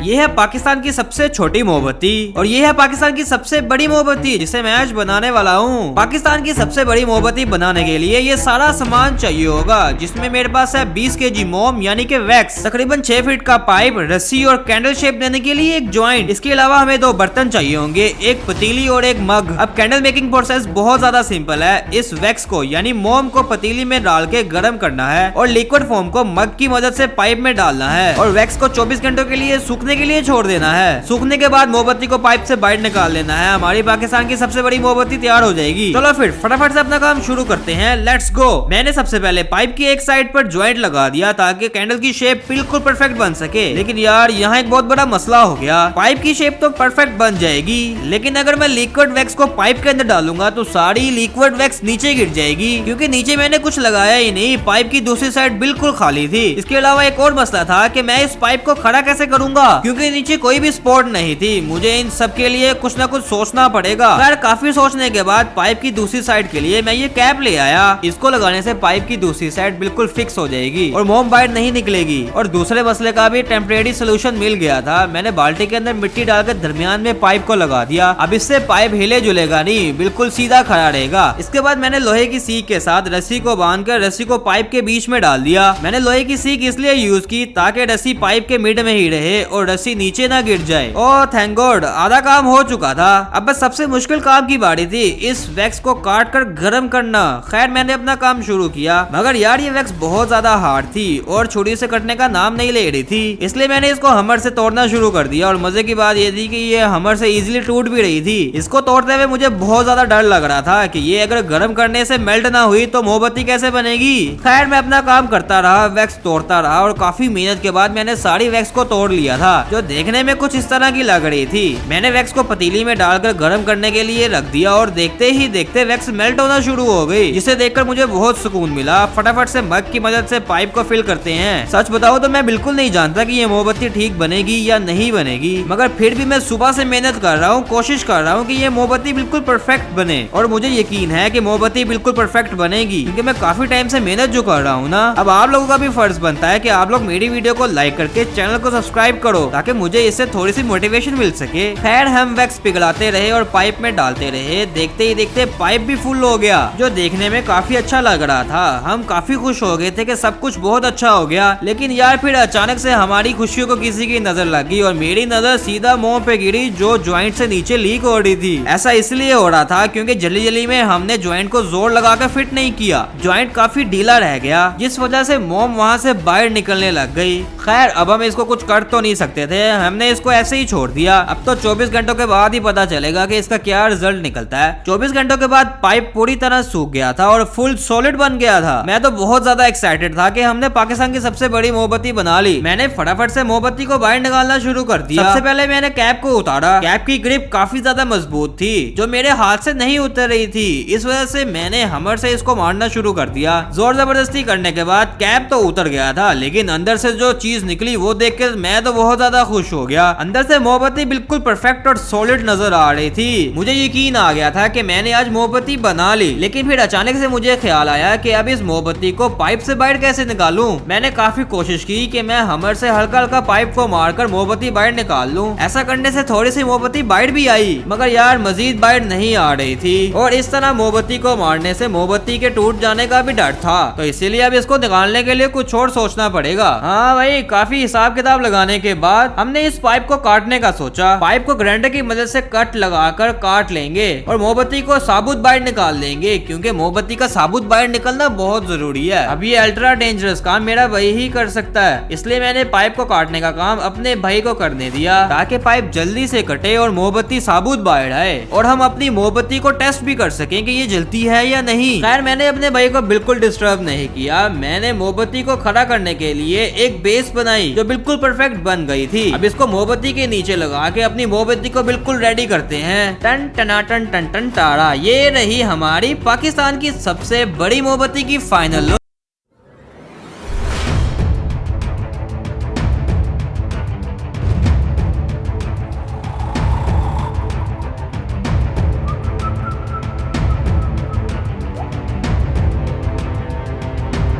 ये है पाकिस्तान की सबसे छोटी मोमबत्ती और ये है पाकिस्तान की सबसे बड़ी मोमबत्ती जिसे मैं आज बनाने वाला हूँ। पाकिस्तान की सबसे बड़ी मोमबत्ती बनाने के लिए ये सारा सामान चाहिए होगा, जिसमें मेरे पास है 20 केजी मोम यानी कि वैक्स, तकरीबन 6 फीट का पाइप, रस्सी और कैंडल शेप देने के लिए एक ज्वाइंट। इसके अलावा हमें 2 बर्तन चाहिए होंगे, एक पतीली और एक मग। अब कैंडल मेकिंग प्रोसेस बहुत ज्यादा सिंपल है। इस वैक्स को यानी मोम को पतीली में डाल के गर्म करना है और लिक्विड फोम को मग की मदद से पाइप में डालना है और वैक्स को 24 घंटों के लिए सूखने के लिए छोड़ देना है। सूखने के बाद मोमबत्ती को पाइप से बाहर निकाल लेना है। हमारी पाकिस्तान की सबसे बड़ी मोमबत्ती तैयार हो जाएगी। चलो फिर फटाफट से अपना काम शुरू करते हैं, लेट्स गो। मैंने सबसे पहले पाइप की एक साइड पर ज्वाइंट लगा दिया ताकि कैंडल की शेप बिल्कुल परफेक्ट बन सके। लेकिन यार यहाँ एक बहुत बड़ा मसला हो गया। पाइप की शेप तो परफेक्ट बन जाएगी, लेकिन अगर मैं लिक्विड वैक्स को पाइप के अंदर डालूंगा तो सारी लिक्विड वैक्स नीचे गिर जाएगी, क्योंकि नीचे मैंने कुछ लगाया ही नहीं। पाइप की दूसरी साइड बिल्कुल खाली थी। इसके अलावा एक और मसला था कि मैं इस पाइप को खड़ा कैसे करूंगा, क्योंकि नीचे कोई भी स्पॉट नहीं थी। मुझे इन सब के लिए कुछ ना कुछ सोचना पड़ेगा। खैर काफी सोचने के बाद पाइप की दूसरी साइड के लिए मैं ये कैप ले आया। इसको लगाने से पाइप की दूसरी साइड बिल्कुल फिक्स हो जाएगी और मोम बाहर नहीं निकलेगी। और दूसरे मसले का भी टेम्परेरी सोल्यूशन मिल गया था। मैंने बाल्टी के अंदर मिट्टी डालकर दरमियान में पाइप को लगा दिया। अब इससे पाइप हिले जुलेगा नहीं, बिल्कुल सीधा खड़ा रहेगा। इसके बाद मैंने लोहे की सीख के साथ रस्सी को बांधकर रस्सी को पाइप के बीच में डाल दिया। मैंने लोहे की सीख इसलिए यूज की ताकि रस्सी पाइप के मिड में ही रहे और रस्सी नीचे ना गिर जाए। ओह थैंक गॉड, आधा काम हो चुका था। अब बस सबसे मुश्किल काम की बारी थी, इस वैक्स को काट कर गर्म करना। खैर मैंने अपना काम शुरू किया, मगर यार ये वैक्स बहुत ज्यादा हार्ड थी और छुरी से कटने का नाम नहीं ले रही थी। इसलिए मैंने इसको हमर से तोड़ना शुरू कर दिया। और मजे की बात ये थी कि ये हमर से इजीली टूट भी रही थी। इसको तोड़ते हुए मुझे बहुत ज्यादा डर लग रहा था कि ये अगर गर्म करने से मेल्ट ना हुई तो मोमबत्ती कैसे बनेगी। खैर मैं अपना काम करता रहा, वैक्स तोड़ता रहा और काफी मेहनत के बाद मैंने सारी वैक्स को तोड़ लिया था, जो देखने में कुछ इस तरह की लग रही थी। मैंने वैक्स को पतीली में डालकर गर्म करने के लिए रख दिया और देखते ही देखते वैक्स मेल्ट होना शुरू हो गई, जिसे देखकर मुझे बहुत सुकून मिला। फटाफट से मग की मदद से पाइप को फिल करते हैं। सच बताओ तो मैं बिल्कुल नहीं जानता कि ये मोमबत्ती ठीक बनेगी या नहीं बनेगी, मगर फिर भी मैं सुबह से मेहनत कर रहा हूँ, कोशिश कर रहा हूँ कि ये मोमबत्ती बिल्कुल परफेक्ट बने। और मुझे यकीन है कि मोमबत्ती बिल्कुल परफेक्ट बनेगी, क्योंकि मैं काफी टाइम से मेहनत जो कर रहा हूँ ना। अब आप लोगों का भी फर्ज बनता है कि आप लोग मेरी वीडियो को लाइक करके चैनल को सब्सक्राइब करो, ताकि मुझे इससे थोड़ी सी मोटिवेशन मिल सके। खैर हम वैक्स पिघलाते रहे और पाइप में डालते रहे। देखते ही देखते पाइप भी फुल हो गया, जो देखने में काफी अच्छा लग रहा था। हम काफी खुश हो गए थे कि सब कुछ बहुत अच्छा हो गया। लेकिन यार फिर अचानक से हमारी खुशियों को किसी की नजर लगी और मेरी नजर सीधा मोम पे गिरी, जो ज्वाइंट से नीचे लीक हो रही थी। ऐसा इसलिए हो रहा था क्योंकि जल्दी जल्दी में हमने ज्वाइंट को जोर लगाकर फिट नहीं किया। ज्वाइंट काफी ढीला रह गया, जिस वजह से मोम वहाँ से बाहर निकलने लग गई। खैर अब हम इसको कुछ कर तो नहीं सकते थे, हमने इसको ऐसे ही छोड़ दिया। अब तो 24 घंटों के बाद ही पता चलेगा कि इसका क्या रिजल्ट निकलता है। 24 घंटों के बाद पाइप पूरी तरह सूख गया था और फुल सॉलिड बन गया था। मैं तो बहुत ज्यादा एक्साइटेड था कि हमने पाकिस्तान की सबसे बड़ी मोमबत्ती बना ली। मैंने फटाफट से मोमबत्ती को बाहर निकालना शुरू कर दिया। सबसे पहले मैंने कैप को उतारा। कैप की ग्रिप काफी ज्यादा मजबूत थी, जो मेरे हाथ से नहीं उतर रही थी। इस वजह से मैंने हमर से इसको मारना शुरू कर दिया। जोर जबरदस्ती करने के बाद कैप तो उतर गया था, लेकिन अंदर से जो चीज निकली वो देख कर मैं तो बहुत ज्यादा खुश हो गया। अंदर से मोमबत्ती बिल्कुल परफेक्ट और सॉलिड नजर आ रही थी। मुझे यकीन आ गया था कि मैंने आज मोमबत्ती बना ली। लेकिन फिर अचानक से मुझे ख्याल आया कि अब इस मोमबत्ती को पाइप से बाहर कैसे निकालूं। मैंने काफी कोशिश की कि मैं हमर से हल्का हल्का पाइप को मारकर मोमबत्ती बाहर निकाल लूं। ऐसा करने से थोड़ी सी मोमबत्ती बाहर भी आई, मगर यार मजीद बाहर नहीं आ रही थी। और इस तरह मोमबत्ती को मारने से मोमबत्ती के टूट जाने का भी डर था, तो इसीलिए अब इसको निकालने के लिए कुछ और सोचना पड़ेगा। हाँ भाई, काफी हिसाब किताब लगाने के बाद हमने इस पाइप को काटने का सोचा। पाइप को ग्राइंडर की मदद से कट लगाकर काट लेंगे और मोमबत्ती को साबुत बाहर निकाल लेंगे, क्योंकि मोमबत्ती का साबुत बाहर निकलना बहुत जरूरी है। अब ये अल्ट्रा डेंजरस काम मेरा भाई ही कर सकता है, इसलिए मैंने पाइप को काटने का काम अपने भाई को करने दिया, ताकि पाइप जल्दी से कटे और मोमबत्ती साबुत बाहर आए और हम अपनी मोमबत्ती को टेस्ट भी कर सकें कि ये जलती है या नहीं। खैर मैंने अपने भाई को बिल्कुल डिस्टर्ब नहीं किया। मैंने मोमबत्ती को खड़ा करने के लिए एक बेस बनाई, जो बिल्कुल परफेक्ट बन गई थी। अब इसको मोमबत्ती के नीचे लगा के अपनी मोमबत्ती को बिल्कुल रेडी करते हैं। टन टना टन टन टन टारा, ये रही हमारी पाकिस्तान की सबसे बड़ी मोमबत्ती की फाइनल।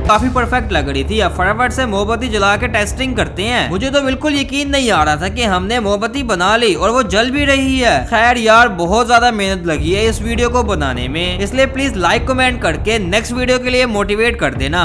काफी परफेक्ट लग रही थी। अब फटाफट से मोमबत्ती जला के टेस्टिंग करते हैं। मुझे तो बिल्कुल यकीन नहीं आ रहा था कि हमने मोमबत्ती बना ली और वो जल भी रही है। खैर यार, बहुत ज्यादा मेहनत लगी है इस वीडियो को बनाने में, इसलिए प्लीज लाइक कमेंट करके नेक्स्ट वीडियो के लिए मोटिवेट कर देना।